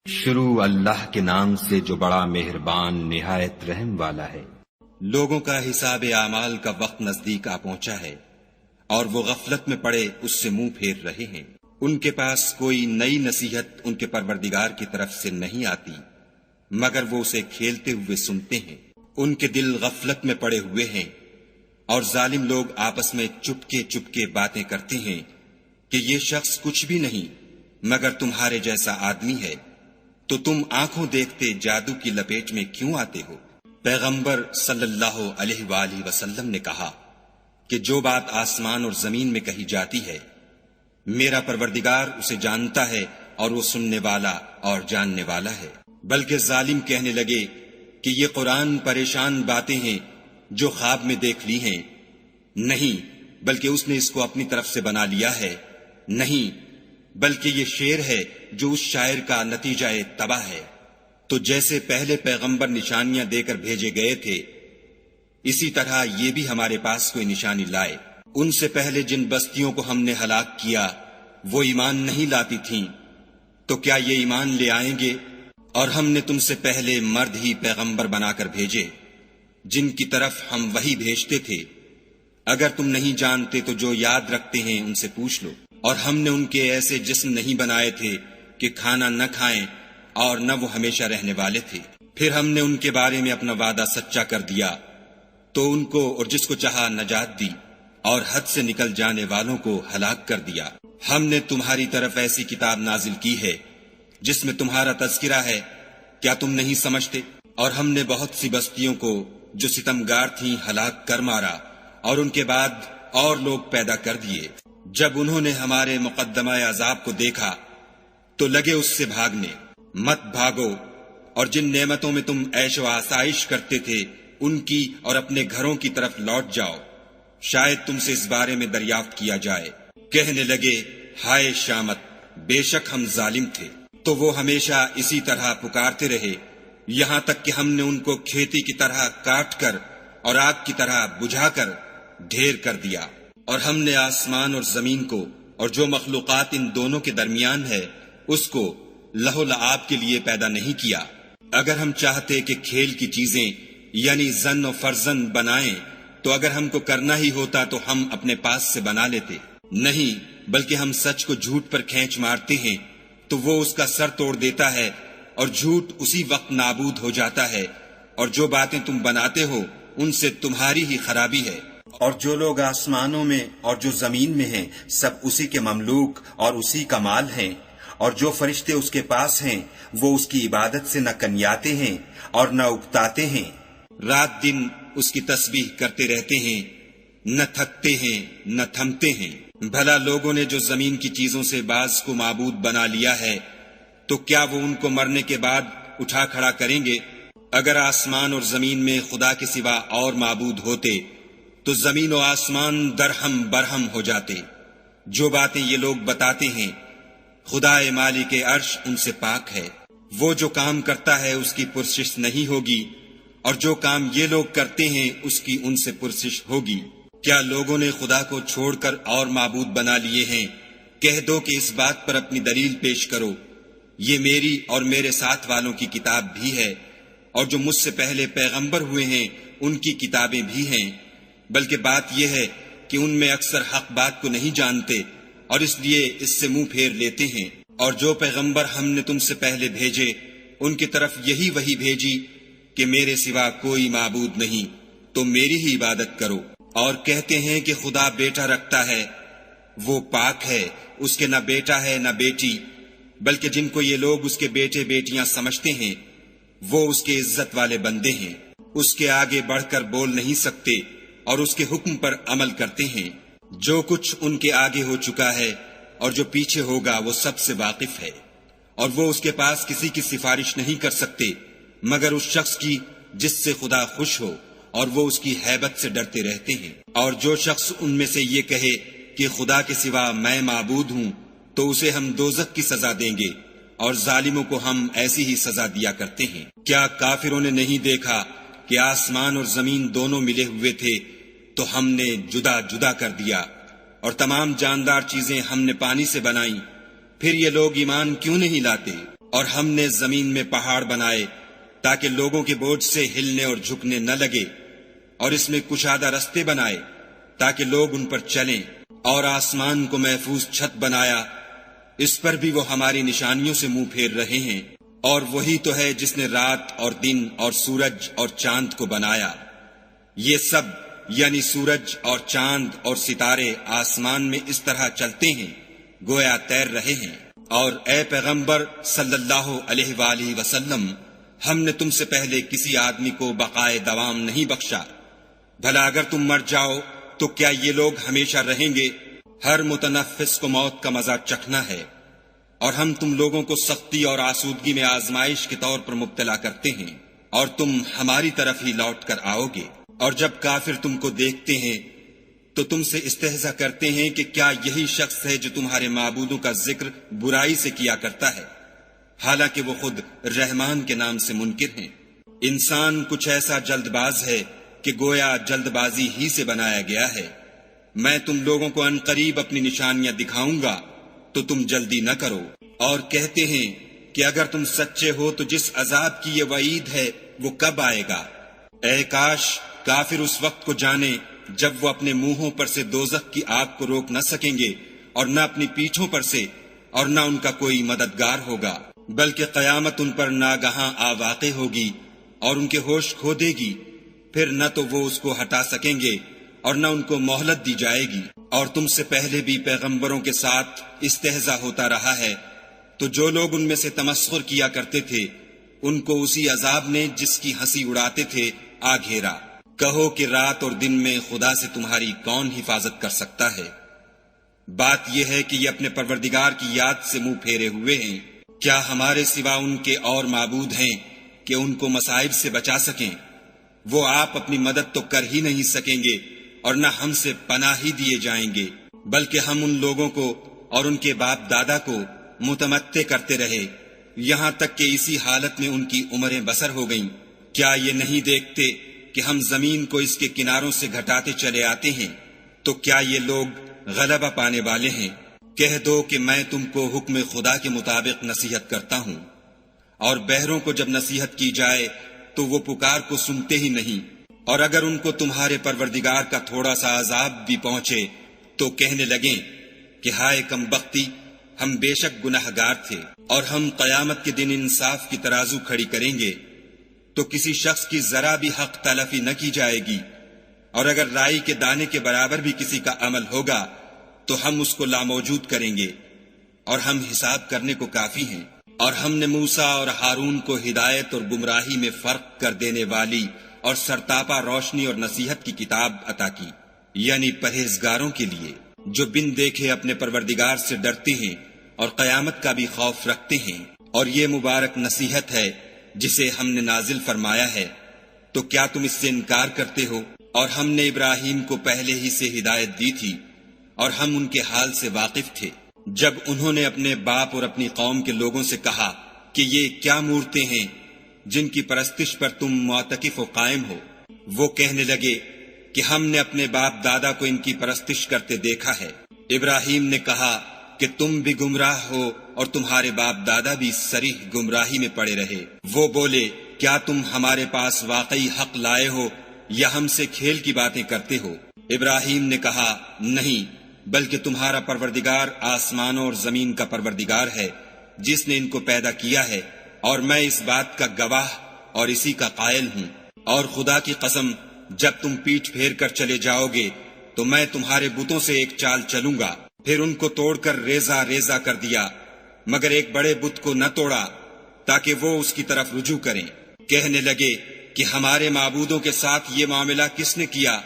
شروع اللہ کے نام سے جو بڑا مہربان نہایت رحم والا ہے۔ لوگوں کا حساب اعمال کا وقت نزدیک آ پہنچا ہے اور وہ غفلت میں پڑے اس سے منہ پھیر رہے ہیں۔ ان کے پاس کوئی نئی نصیحت ان کے پروردگار کی طرف سے نہیں آتی مگر وہ اسے کھیلتے ہوئے سنتے ہیں۔ ان کے دل غفلت میں پڑے ہوئے ہیں اور ظالم لوگ آپس میں چپکے چپکے باتیں کرتے ہیں کہ یہ شخص کچھ بھی نہیں مگر تمہارے جیسا آدمی ہے، تو تم آنکھوں دیکھتے جادو کی لپیٹ میں کیوں آتے ہو؟ پیغمبر صلی اللہ علیہ وآلہ وسلم نے کہا کہ جو بات آسمان اور زمین میں کہی جاتی ہے میرا پروردگار اسے جانتا ہے اور وہ سننے والا اور جاننے والا ہے۔ بلکہ ظالم کہنے لگے کہ یہ قرآن پریشان باتیں ہیں جو خواب میں دیکھ لی ہیں، نہیں بلکہ اس نے اس کو اپنی طرف سے بنا لیا ہے، نہیں بلکہ یہ شعر ہے جو اس شاعر کا نتیجہ تباہ ہے۔ تو جیسے پہلے پیغمبر نشانیاں دے کر بھیجے گئے تھے اسی طرح یہ بھی ہمارے پاس کوئی نشانی لائے۔ ان سے پہلے جن بستیوں کو ہم نے ہلاک کیا وہ ایمان نہیں لاتی تھیں، تو کیا یہ ایمان لے آئیں گے؟ اور ہم نے تم سے پہلے مرد ہی پیغمبر بنا کر بھیجے جن کی طرف ہم وحی بھیجتے تھے۔ اگر تم نہیں جانتے تو جو یاد رکھتے ہیں ان سے پوچھ لو۔ اور ہم نے ان کے ایسے جسم نہیں بنائے تھے کہ کھانا نہ کھائیں اور نہ وہ ہمیشہ رہنے والے تھے۔ پھر ہم نے ان کے بارے میں اپنا وعدہ سچا کر دیا تو ان کو اور جس کو چاہا نجات دی اور حد سے نکل جانے والوں کو ہلاک کر دیا۔ ہم نے تمہاری طرف ایسی کتاب نازل کی ہے جس میں تمہارا تذکرہ ہے، کیا تم نہیں سمجھتے؟ اور ہم نے بہت سی بستیوں کو جو ستمگار تھیں ہلاک کر مارا اور ان کے بعد اور لوگ پیدا کر دیے۔ جب انہوں نے ہمارے مقدمہ عذاب کو دیکھا تو لگے اس سے بھاگنے۔ مت بھاگو اور جن نعمتوں میں تم عیش و آسائش کرتے تھے ان کی اور اپنے گھروں کی طرف لوٹ جاؤ، شاید تم سے اس بارے میں دریافت کیا جائے۔ کہنے لگے ہائے شامت، بے شک ہم ظالم تھے۔ تو وہ ہمیشہ اسی طرح پکارتے رہے یہاں تک کہ ہم نے ان کو کھیتی کی طرح کاٹ کر اور آگ کی طرح بجھا کر ڈھیر کر دیا۔ اور ہم نے آسمان اور زمین کو اور جو مخلوقات ان دونوں کے درمیان ہے اس کو لہو و لعاب کے لیے پیدا نہیں کیا۔ اگر ہم چاہتے کہ کھیل کی چیزیں یعنی زن و فرزند بنائیں تو اگر ہم کو کرنا ہی ہوتا تو ہم اپنے پاس سے بنا لیتے، نہیں بلکہ ہم سچ کو جھوٹ پر کھینچ مارتے ہیں تو وہ اس کا سر توڑ دیتا ہے اور جھوٹ اسی وقت نابود ہو جاتا ہے، اور جو باتیں تم بناتے ہو ان سے تمہاری ہی خرابی ہے۔ اور جو لوگ آسمانوں میں اور جو زمین میں ہیں سب اسی کے مملوک اور اسی کا مال ہیں، اور جو فرشتے اس کے پاس ہیں وہ اس کی عبادت سے نہ کنیاتے ہیں اور نہ اکتاتے ہیں، رات دن اس کی تسبیح کرتے رہتے ہیں، نہ تھکتے ہیں نہ تھمتے ہیں۔ بھلا لوگوں نے جو زمین کی چیزوں سے بعض کو معبود بنا لیا ہے تو کیا وہ ان کو مرنے کے بعد اٹھا کھڑا کریں گے؟ اگر آسمان اور زمین میں خدا کے سوا اور معبود ہوتے تو زمین و آسمان درہم برہم ہو جاتے۔ جو باتیں یہ لوگ بتاتے ہیں خدا مالک عرش ان سے پاک ہے۔ وہ جو کام کرتا ہے اس کی پرسش نہیں ہوگی اور جو کام یہ لوگ کرتے ہیں اس کی ان سے پرسش ہوگی۔ کیا لوگوں نے خدا کو چھوڑ کر اور معبود بنا لیے ہیں؟ کہہ دو کہ اس بات پر اپنی دلیل پیش کرو، یہ میری اور میرے ساتھ والوں کی کتاب بھی ہے اور جو مجھ سے پہلے پیغمبر ہوئے ہیں ان کی کتابیں بھی ہیں، بلکہ بات یہ ہے کہ ان میں اکثر حق بات کو نہیں جانتے اور اس لیے اس سے منہ پھیر لیتے ہیں۔ اور جو پیغمبر ہم نے تم سے پہلے بھیجے ان کی طرف یہی وحی بھیجی کہ میرے سوا کوئی معبود نہیں تو میری ہی عبادت کرو۔ اور کہتے ہیں کہ خدا بیٹا رکھتا ہے، وہ پاک ہے، اس کے نہ بیٹا ہے نہ بیٹی، بلکہ جن کو یہ لوگ اس کے بیٹے بیٹیاں سمجھتے ہیں وہ اس کے عزت والے بندے ہیں، اس کے آگے بڑھ کر بول نہیں سکتے اور اس کے حکم پر عمل کرتے ہیں۔ جو کچھ ان کے آگے ہو چکا ہے اور جو پیچھے ہوگا وہ سب سے واقف ہے، اور وہ اس کے پاس کسی کی سفارش نہیں کر سکتے مگر اس شخص کی جس سے خدا خوش ہو، اور وہ اس کی ہیبت سے ڈرتے رہتے ہیں۔ اور جو شخص ان میں سے یہ کہے کہ خدا کے سوا میں معبود ہوں تو اسے ہم دوزخ کی سزا دیں گے، اور ظالموں کو ہم ایسی ہی سزا دیا کرتے ہیں۔ کیا کافروں نے نہیں دیکھا کہ آسمان اور زمین دونوں ملے ہوئے تھے تو ہم نے جدا جدا کر دیا، اور تمام جاندار چیزیں ہم نے پانی سے بنائیں، پھر یہ لوگ ایمان کیوں نہیں لاتے؟ اور ہم نے زمین میں پہاڑ بنائے تاکہ لوگوں کے بوجھ سے ہلنے اور جھکنے نہ لگے، اور اس میں کشادہ رستے بنائے تاکہ لوگ ان پر چلیں، اور آسمان کو محفوظ چھت بنایا، اس پر بھی وہ ہماری نشانیوں سے منہ پھیر رہے ہیں۔ اور وہی تو ہے جس نے رات اور دن اور سورج اور چاند کو بنایا، یہ سب یعنی سورج اور چاند اور ستارے آسمان میں اس طرح چلتے ہیں گویا تیر رہے ہیں۔ اور اے پیغمبر صلی اللہ علیہ وآلہ وسلم، ہم نے تم سے پہلے کسی آدمی کو بقائے دوام نہیں بخشا، بھلا اگر تم مر جاؤ تو کیا یہ لوگ ہمیشہ رہیں گے؟ ہر متنفس کو موت کا مزہ چکھنا ہے، اور ہم تم لوگوں کو سختی اور آسودگی میں آزمائش کے طور پر مبتلا کرتے ہیں، اور تم ہماری طرف ہی لوٹ کر آؤ گے۔ اور جب کافر تم کو دیکھتے ہیں تو تم سے استہزا کرتے ہیں کہ کیا یہی شخص ہے جو تمہارے معبودوں کا ذکر برائی سے کیا کرتا ہے، حالانکہ وہ خود رحمان کے نام سے منکر ہیں۔ انسان کچھ ایسا جلد باز ہے کہ گویا جلد بازی ہی سے بنایا گیا ہے۔ میں تم لوگوں کو عنقریب اپنی نشانیاں دکھاؤں گا تو تم جلدی نہ کرو۔ اور کہتے ہیں کہ اگر تم سچے ہو تو جس عذاب کی یہ وعید ہے وہ کب آئے گا؟ اے کاش کافر اس وقت کو جانے جب وہ اپنے منہوں پر سے دوزخ کی آگ کو روک نہ سکیں گے، اور نہ اپنی پیٹھوں پر سے، اور نہ ان کا کوئی مددگار ہوگا، بلکہ قیامت ان پر ناگہاں آ واقع ہوگی اور ان کے ہوش کھو دے گی، پھر نہ تو وہ اس کو ہٹا سکیں گے اور نہ ان کو مہلت دی جائے گی۔ اور تم سے پہلے بھی پیغمبروں کے ساتھ استہزا ہوتا رہا ہے، تو جو لوگ ان میں سے تمسخر کیا کرتے تھے ان کو اسی عذاب نے جس کی ہنسی اڑاتے تھے آ گھیرا۔ کہو کہ رات اور دن میں خدا سے تمہاری کون حفاظت کر سکتا ہے؟ بات یہ ہے کہ یہ اپنے پروردگار کی یاد سے منہ پھیرے ہوئے ہیں۔ کیا ہمارے سوا ان کے اور معبود ہیں کہ ان کو مصائب سے بچا سکیں؟ وہ آپ اپنی مدد تو کر ہی نہیں سکیں گے، اور نہ ہم سے پناہ ہی دیے جائیں گے، بلکہ ہم ان لوگوں کو اور ان کے باپ دادا کو متمتع کرتے رہے یہاں تک کہ اسی حالت میں ان کی عمریں بسر ہو گئیں۔ کیا یہ نہیں دیکھتے کہ ہم زمین کو اس کے کناروں سے گھٹاتے چلے آتے ہیں؟ تو کیا یہ لوگ غلبہ پانے والے ہیں؟ کہہ دو کہ میں تم کو حکم خدا کے مطابق نصیحت کرتا ہوں، اور بہروں کو جب نصیحت کی جائے تو وہ پکار کو سنتے ہی نہیں، اور اگر ان کو تمہارے پروردگار کا تھوڑا سا عذاب بھی پہنچے تو کہنے لگیں کہ ہائے کم بختی، ہم بے شک گناہگار تھے۔ اور ہم قیامت کے دن انصاف کی ترازو کھڑی کریں گے تو کسی شخص کی ذرا بھی حق تلفی نہ کی جائے گی، اور اگر رائی کے دانے کے برابر بھی کسی کا عمل ہوگا تو ہم اس کو لاموجود کریں گے، اور ہم حساب کرنے کو کافی ہیں۔ اور ہم نے موسیٰ اور ہارون کو ہدایت اور گمراہی میں فرق کر دینے والی اور سرتاپا روشنی اور نصیحت کی کتاب عطا کی، یعنی پرہیزگاروں کے لیے جو بن دیکھے اپنے پروردگار سے ڈرتے ہیں اور قیامت کا بھی خوف رکھتے ہیں۔ اور یہ مبارک نصیحت ہے جسے ہم نے نازل فرمایا ہے، تو کیا تم اس سے انکار کرتے ہو؟ اور ہم نے ابراہیم کو پہلے ہی سے ہدایت دی تھی، اور ہم ان کے حال سے واقف تھے جب انہوں نے اپنے باپ اور اپنی قوم کے لوگوں سے کہا کہ یہ کیا مورتیں ہیں جن کی پرستش پر تم معتکف و قائم ہو؟ وہ کہنے لگے کہ ہم نے اپنے باپ دادا کو ان کی پرستش کرتے دیکھا ہے۔ ابراہیم نے کہا کہ تم بھی گمراہ ہو اور تمہارے باپ دادا بھی صریح گمراہی میں پڑے رہے۔ وہ بولے کیا تم ہمارے پاس واقعی حق لائے ہو یا ہم سے کھیل کی باتیں کرتے ہو؟ ابراہیم نے کہا نہیں، بلکہ تمہارا پروردگار آسمانوں اور زمین کا پروردگار ہے جس نے ان کو پیدا کیا ہے، اور میں اس بات کا گواہ اور اسی کا قائل ہوں۔ اور خدا کی قسم جب تم پیٹھ پھیر کر چلے جاؤ گے تو میں تمہارے بتوں سے ایک چال چلوں گا۔ پھر ان کو توڑ کر ریزہ ریزہ کر دیا، مگر ایک بڑے بت کو نہ توڑا تاکہ وہ اس کی طرف رجوع کریں۔ کہنے لگے کہ ہمارے معبودوں کے ساتھ یہ معاملہ کس نے کیا؟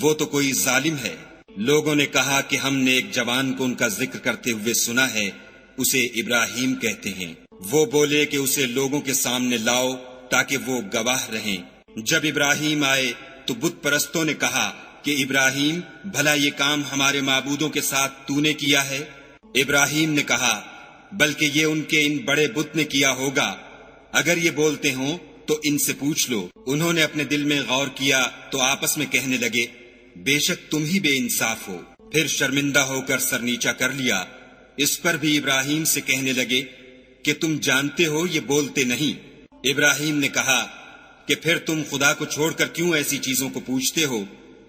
وہ تو کوئی ظالم ہے۔ لوگوں نے کہا کہ ہم نے ایک جوان کو ان کا ذکر کرتے ہوئے سنا ہے، اسے ابراہیم کہتے ہیں۔ وہ بولے کہ اسے لوگوں کے سامنے لاؤ تاکہ وہ گواہ رہیں۔ جب ابراہیم آئے تو بت پرستوں نے کہا کہ ابراہیم بھلا یہ کام ہمارے معبودوں کے ساتھ تو نے کیا ہے؟ ابراہیم نے کہا بلکہ یہ ان کے ان بڑے بت نے کیا ہوگا، اگر یہ بولتے ہوں تو ان سے پوچھ لو۔ انہوں نے اپنے دل میں غور کیا تو آپس میں کہنے لگے بے شک تم ہی بے انصاف ہو۔ پھر شرمندہ ہو کر سر نیچا کر لیا۔ اس پر بھی ابراہیم سے کہنے لگے کہ تم جانتے ہو یہ بولتے نہیں۔ ابراہیم نے کہا کہ پھر تم خدا کو چھوڑ کر کیوں ایسی چیزوں کو پوچھتے ہو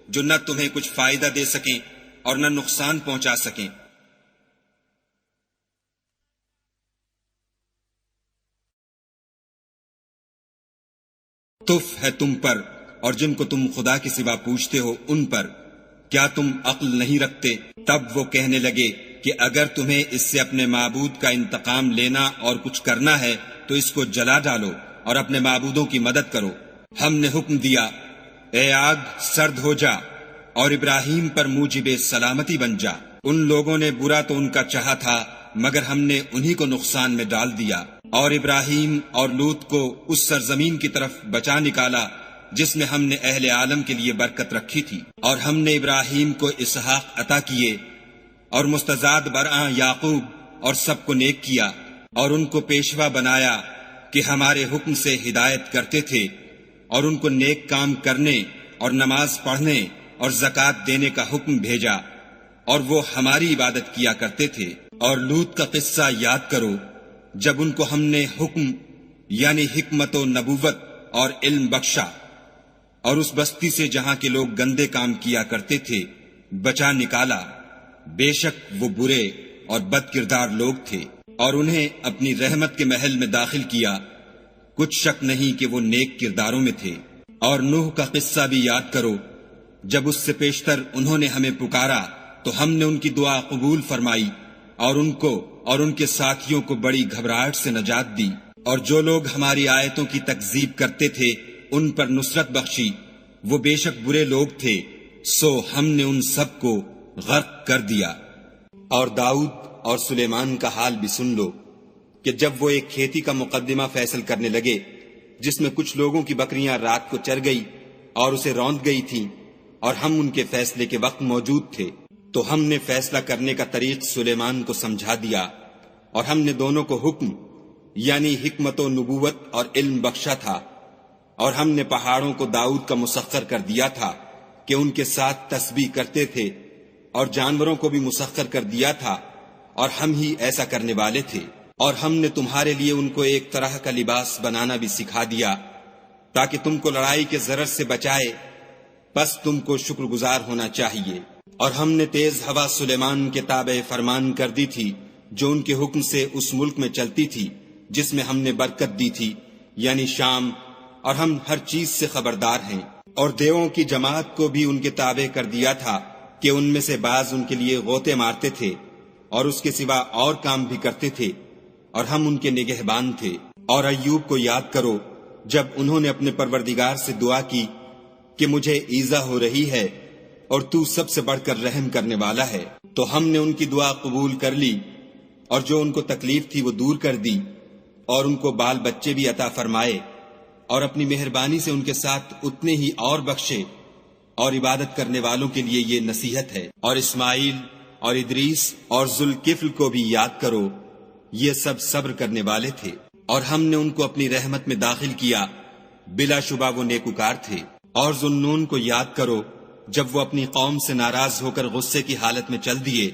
جو نہ تمہیں کچھ فائدہ دے سکیں اور نہ نقصان پہنچا سکیں۔ تف ہے تم پر اور جن کو تم خدا کے سوا پوچھتے ہو ان پر، کیا تم عقل نہیں رکھتے؟ تب وہ کہنے لگے کہ اگر تمہیں اس سے اپنے معبود کا انتقام لینا اور کچھ کرنا ہے تو اس کو جلا ڈالو اور اپنے معبودوں کی مدد کرو۔ ہم نے حکم دیا، اے آگ سرد ہو جا اور ابراہیم پر موجب سلامتی بن جا۔ ان لوگوں نے برا تو ان کا چاہا تھا مگر ہم نے انہی کو نقصان میں ڈال دیا، اور ابراہیم اور لوط کو اس سرزمین کی طرف بچا نکالا جس میں ہم نے اہل عالم کے لیے برکت رکھی تھی۔ اور ہم نے ابراہیم کو اسحاق عطا کیے اور مستزاد برآں یعقوب اور سب کو نیک کیا، اور ان کو پیشوا بنایا کہ ہمارے حکم سے ہدایت کرتے تھے، اور ان کو نیک کام کرنے اور نماز پڑھنے اور زکوٰۃ دینے کا حکم بھیجا، اور وہ ہماری عبادت کیا کرتے تھے۔ اور لوط کا قصہ یاد کرو جب ان کو ہم نے حکم یعنی حکمت و نبوت اور علم بخشا، اور اس بستی سے جہاں کے لوگ گندے کام کیا کرتے تھے بچا نکالا۔ بے شک وہ برے اور بد کردار لوگ تھے، اور انہیں اپنی رحمت کے محل میں داخل کیا، کچھ شک نہیں کہ وہ نیک کرداروں میں تھے۔ اور نوح کا قصہ بھی یاد کرو جب اس سے پیشتر انہوں نے ہمیں پکارا تو ہم نے ان کی دعا قبول فرمائی، اور ان کو اور ان کے ساتھیوں کو بڑی گھبراہٹ سے نجات دی، اور جو لوگ ہماری آیتوں کی تکذیب کرتے تھے ان پر نصرت بخشی، وہ بے شک برے لوگ تھے، سو ہم نے ان سب کو غرق کر دیا۔ اور داؤد اور سلیمان کا حال بھی سن لو کہ جب وہ ایک کھیتی کا مقدمہ فیصل کرنے لگے جس میں کچھ لوگوں کی بکریاں رات کو چر گئی اور اسے روند گئی تھیں، اور ہم ان کے فیصلے کے وقت موجود تھے، تو ہم نے فیصلہ کرنے کا طریق سلیمان کو سمجھا دیا، اور ہم نے دونوں کو حکم یعنی حکمت و نبوت اور علم بخشا تھا، اور ہم نے پہاڑوں کو داؤد کا مسخر کر دیا تھا کہ ان کے ساتھ تسبیح کرتے تھے، اور جانوروں کو بھی مسخر کر دیا تھا، اور ہم ہی ایسا کرنے والے تھے۔ اور ہم نے تمہارے لیے ان کو ایک طرح کا لباس بنانا بھی سکھا دیا تاکہ تم کو لڑائی کے ضرر سے بچائے، بس تم کو شکر گزار ہونا چاہیے۔ اور ہم نے تیز ہوا سلیمان کے تابع فرمان کر دی تھی جو ان کے حکم سے اس ملک میں چلتی تھی جس میں ہم نے برکت دی تھی یعنی شام، اور ہم ہر چیز سے خبردار ہیں۔ اور دیووں کی جماعت کو بھی ان کے تابع کر دیا تھا کہ ان میں سے بعض ان کے لیے غوطے مارتے تھے اور اس کے سوا اور کام بھی کرتے تھے، اور ہم ان کے نگہبان تھے۔ اور ایوب کو یاد کرو جب انہوں نے اپنے پروردگار سے دعا کی کہ مجھے ایذا ہو رہی ہے اور تو سب سے بڑھ کر رحم کرنے والا ہے، تو ہم نے ان کی دعا قبول کر لی، اور جو ان کو تکلیف تھی وہ دور کر دی، اور ان کو بال بچے بھی عطا فرمائے، اور اپنی مہربانی سے ان کے ساتھ اتنے ہی اور بخشے۔ اور عبادت کرنے والوں کے لیے یہ نصیحت ہے۔ اور اسماعیل اور ادریس اور ذوالکفل کو بھی یاد کرو، یہ سب صبر کرنے والے تھے، اور ہم نے ان کو اپنی رحمت میں داخل کیا، بلا شبہ وہ نیکوکار تھے۔ اور ذوالنون کو یاد کرو جب وہ اپنی قوم سے ناراض ہو کر غصے کی حالت میں چل دیے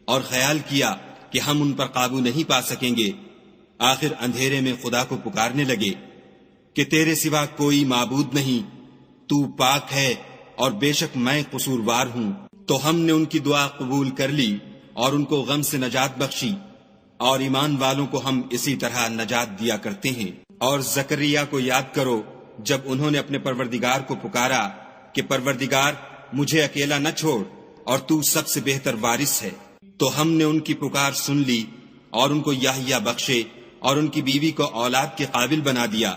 اور خیال کیا کہ ہم ان پر قابو نہیں پا سکیں گے، آخر اندھیرے میں خدا کو پکارنے لگے کہ تیرے سوا کوئی معبود نہیں، تو پاک ہے اور بے شک میں قصوروار ہوں۔ تو ہم نے ان کی دعا قبول کر لی اور ان کو غم سے نجات بخشی، اور ایمان والوں کو ہم اسی طرح نجات دیا کرتے ہیں۔ اور زکریا کو یاد کرو جب انہوں نے اپنے پروردگار کو پکارا کہ پروردگار مجھے اکیلا نہ چھوڑ اور تو سب سے بہتر وارث ہے، تو ہم نے ان کی پکار سن لی اور ان کو یحییٰ بخشے اور ان کی بیوی کو اولاد کے قابل بنا دیا۔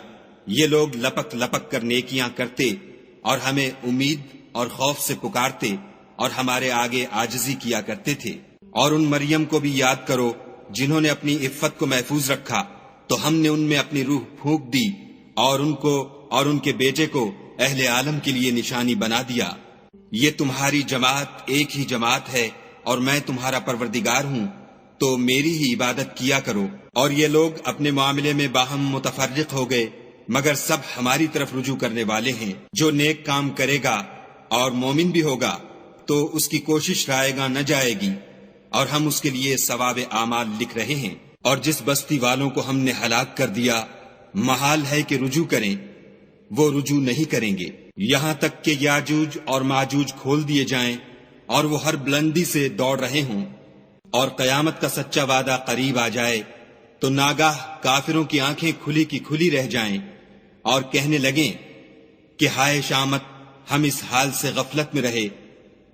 یہ لوگ لپک لپک کر نیکیاں کرتے اور ہمیں امید اور خوف سے پکارتے اور ہمارے آگے عاجزی کیا کرتے تھے۔ اور ان مریم کو بھی یاد کرو جنہوں نے اپنی عفت کو محفوظ رکھا، تو ہم نے ان میں اپنی روح پھونک دی اور ان کو اور ان کے بیٹے کو اہل عالم کے لیے نشانی بنا دیا۔ یہ تمہاری جماعت ایک ہی جماعت ہے اور میں تمہارا پروردگار ہوں، تو میری ہی عبادت کیا کرو۔ اور یہ لوگ اپنے معاملے میں باہم متفرق ہو گئے، مگر سب ہماری طرف رجوع کرنے والے ہیں۔ جو نیک کام کرے گا اور مومن بھی ہوگا تو اس کی کوشش رائے گاں نہ جائے گی، اور ہم اس کے لیے ثواب اعمال لکھ رہے ہیں۔ اور جس بستی والوں کو ہم نے ہلاک کر دیا محال ہے کہ رجوع کریں، وہ رجوع نہیں کریں گے، یہاں تک کہ یاجوج اور ماجوج کھول دیے جائیں اور وہ ہر بلندی سے دوڑ رہے ہوں، اور قیامت کا سچا وعدہ قریب آ جائے تو ناگاہ کافروں کی آنکھیں کھلی کی کھلی رہ جائیں اور کہنے لگیں کہ ہائے شامت، ہم اس حال سے غفلت میں رہے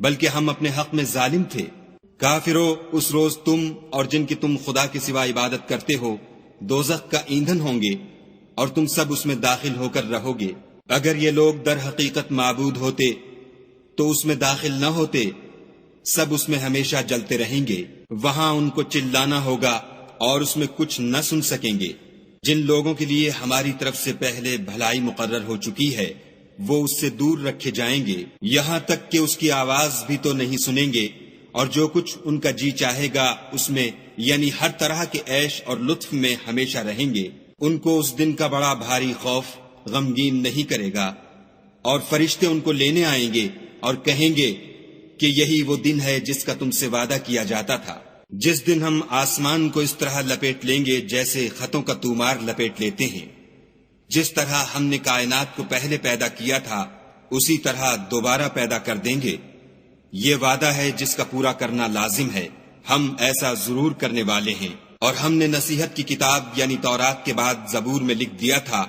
بلکہ ہم اپنے حق میں ظالم تھے۔ کافروں، اس روز تم اور جن کی تم خدا کے سوا عبادت کرتے ہو دوزخ کا ایندھن ہوں گے اور تم سب اس میں داخل ہو کر رہو گے۔ اگر یہ لوگ در حقیقت معبود ہوتے تو اس میں داخل نہ ہوتے، سب اس میں ہمیشہ جلتے رہیں گے، وہاں ان کو چلانا ہوگا اور اس میں کچھ نہ سن سکیں گے۔ جن لوگوں کے لیے ہماری طرف سے پہلے بھلائی مقرر ہو چکی ہے وہ اس سے دور رکھے جائیں گے، یہاں تک کہ اس کی آواز بھی تو نہیں سنیں گے، اور جو کچھ ان کا جی چاہے گا اس میں یعنی ہر طرح کے عیش اور لطف میں ہمیشہ رہیں گے۔ ان کو اس دن کا بڑا بھاری خوف غمگین نہیں کرے گا، اور فرشتے ان کو لینے آئیں گے اور کہیں گے کہ یہی وہ دن ہے جس کا تم سے وعدہ کیا جاتا تھا، جس دن ہم آسمان کو اس طرح لپیٹ لیں گے جیسے خطوں کا تومار لپیٹ لیتے ہیں۔ جس طرح ہم نے کائنات کو پہلے پیدا کیا تھا اسی طرح دوبارہ پیدا کر دیں گے، یہ وعدہ ہے جس کا پورا کرنا لازم ہے، ہم ایسا ضرور کرنے والے ہیں۔ اور ہم نے نصیحت کی کتاب یعنی تورات کے بعد زبور میں لکھ دیا تھا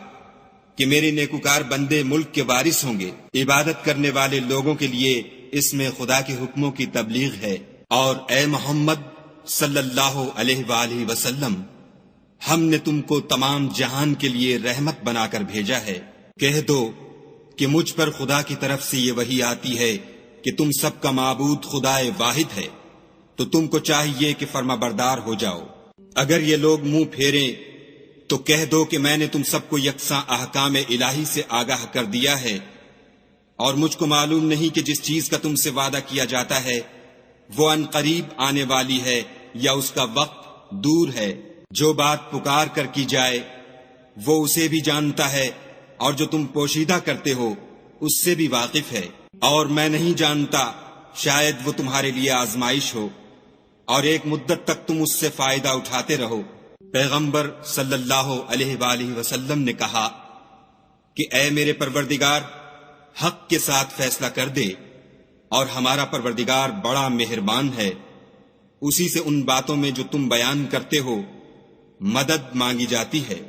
کہ میرے نیکوکار بندے ملک کے وارث ہوں گے، عبادت کرنے والے لوگوں کے لیے اس میں خدا کے حکموں کی تبلیغ ہے۔ اور اے محمد صلی اللہ علیہ وآلہ وسلم، ہم نے تم کو تمام جہان کے لیے رحمت بنا کر بھیجا ہے۔ کہہ دو کہ مجھ پر خدا کی طرف سے یہ وحی آتی ہے کہ تم سب کا معبود خدا واحد ہے، تو تم کو چاہیے کہ فرما بردار ہو جاؤ۔ اگر یہ لوگ منہ پھیریں تو کہہ دو کہ میں نے تم سب کو یکساں احکام الہی سے آگاہ کر دیا ہے، اور مجھ کو معلوم نہیں کہ جس چیز کا تم سے وعدہ کیا جاتا ہے وہ ان قریب آنے والی ہے یا اس کا وقت دور ہے۔ جو بات پکار کر کی جائے وہ اسے بھی جانتا ہے، اور جو تم پوشیدہ کرتے ہو اس سے بھی واقف ہے۔ اور میں نہیں جانتا، شاید وہ تمہارے لیے آزمائش ہو اور ایک مدت تک تم اس سے فائدہ اٹھاتے رہو۔ پیغمبر صلی اللہ علیہ وآلہ وسلم نے کہا کہ اے میرے پروردگار، حق کے ساتھ فیصلہ کر دے، اور ہمارا پروردگار بڑا مہربان ہے، اسی سے ان باتوں میں جو تم بیان کرتے ہو مدد مانگی جاتی ہے۔